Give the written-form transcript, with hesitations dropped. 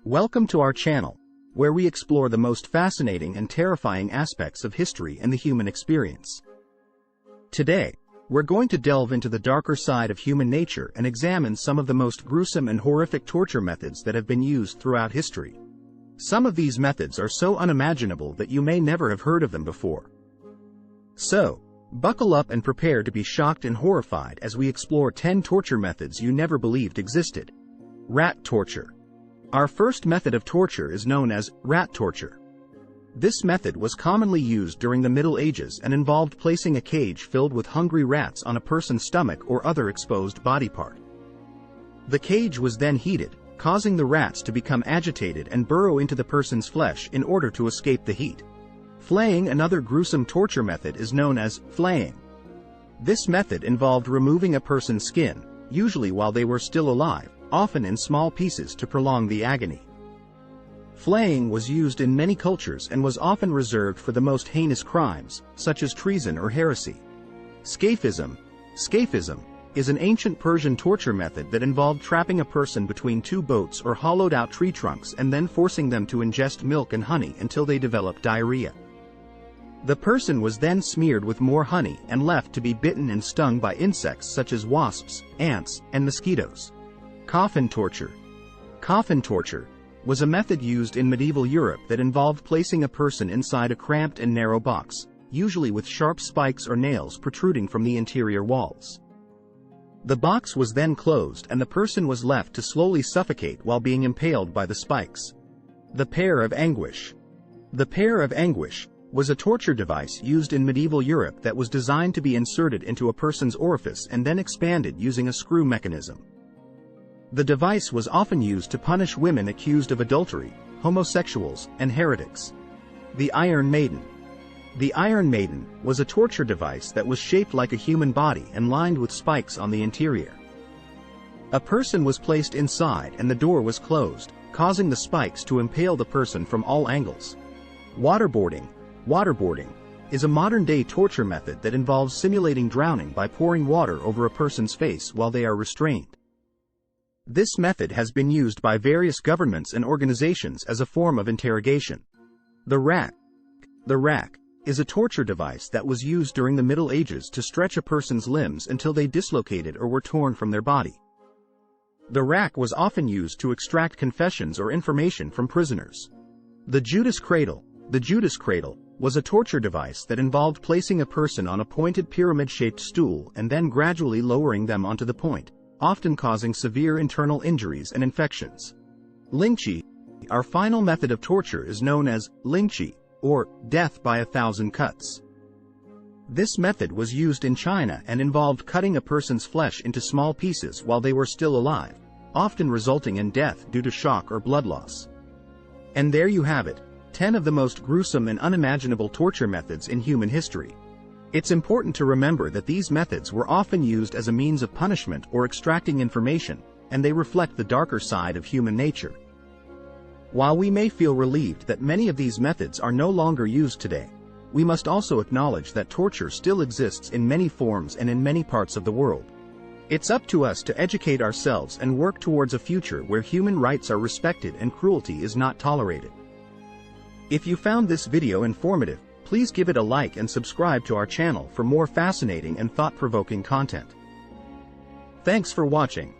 Welcome to our channel, where we explore the most fascinating and terrifying aspects of history and the human experience. Today, we're going to delve into the darker side of human nature and examine some of the most gruesome and horrific torture methods that have been used throughout history. Some of these methods are so unimaginable that you may never have heard of them before. So, buckle up and prepare to be shocked and horrified as we explore 10 torture methods you never believed existed. Rat torture. Our first method of torture is known as rat torture. This method was commonly used during the Middle Ages and involved placing a cage filled with hungry rats on a person's stomach or other exposed body part. The cage was then heated, causing the rats to become agitated and burrow into the person's flesh in order to escape the heat. Flaying, another gruesome torture method, is known as flaying. This method involved removing a person's skin, usually while they were still alive, often in small pieces to prolong the agony. Flaying was used in many cultures and was often reserved for the most heinous crimes, such as treason or heresy. Scaphism. Scaphism is an ancient Persian torture method that involved trapping a person between two boats or hollowed-out tree trunks and then forcing them to ingest milk and honey until they developed diarrhea. The person was then smeared with more honey and left to be bitten and stung by insects such as wasps, ants, and mosquitoes. Coffin torture. Coffin torture was a method used in medieval Europe that involved placing a person inside a cramped and narrow box, usually with sharp spikes or nails protruding from the interior walls. The box was then closed and the person was left to slowly suffocate while being impaled by the spikes. The pear of anguish. The pear of anguish was a torture device used in medieval Europe that was designed to be inserted into a person's orifice and then expanded using a screw mechanism. The device was often used to punish women accused of adultery, homosexuals, and heretics. The Iron Maiden. The Iron Maiden was a torture device that was shaped like a human body and lined with spikes on the interior. A person was placed inside and the door was closed, causing the spikes to impale the person from all angles. Waterboarding. Waterboarding is a modern-day torture method that involves simulating drowning by pouring water over a person's face while they are restrained. This method has been used by various governments and organizations as a form of interrogation. The rack. The rack is a torture device that was used during the Middle Ages to stretch a person's limbs until they dislocated or were torn from their body. The rack was often used to extract confessions or information from prisoners. The Judas cradle. The Judas cradle was a torture device that involved placing a person on a pointed pyramid-shaped stool and then gradually lowering them onto the point, often causing severe internal injuries and infections. Lynching. Our final method of torture is known as lynching, or death by 1,000 cuts. This method was used in China and involved cutting a person's flesh into small pieces while they were still alive, often resulting in death due to shock or blood loss. And there you have it, 10 of the most gruesome and unimaginable torture methods in human history. It's important to remember that these methods were often used as a means of punishment or extracting information, and they reflect the darker side of human nature. While we may feel relieved that many of these methods are no longer used today, we must also acknowledge that torture still exists in many forms and in many parts of the world. It's up to us to educate ourselves and work towards a future where human rights are respected and cruelty is not tolerated. If you found this video informative, please give it a like and subscribe to our channel for more fascinating and thought-provoking content. Thanks for watching.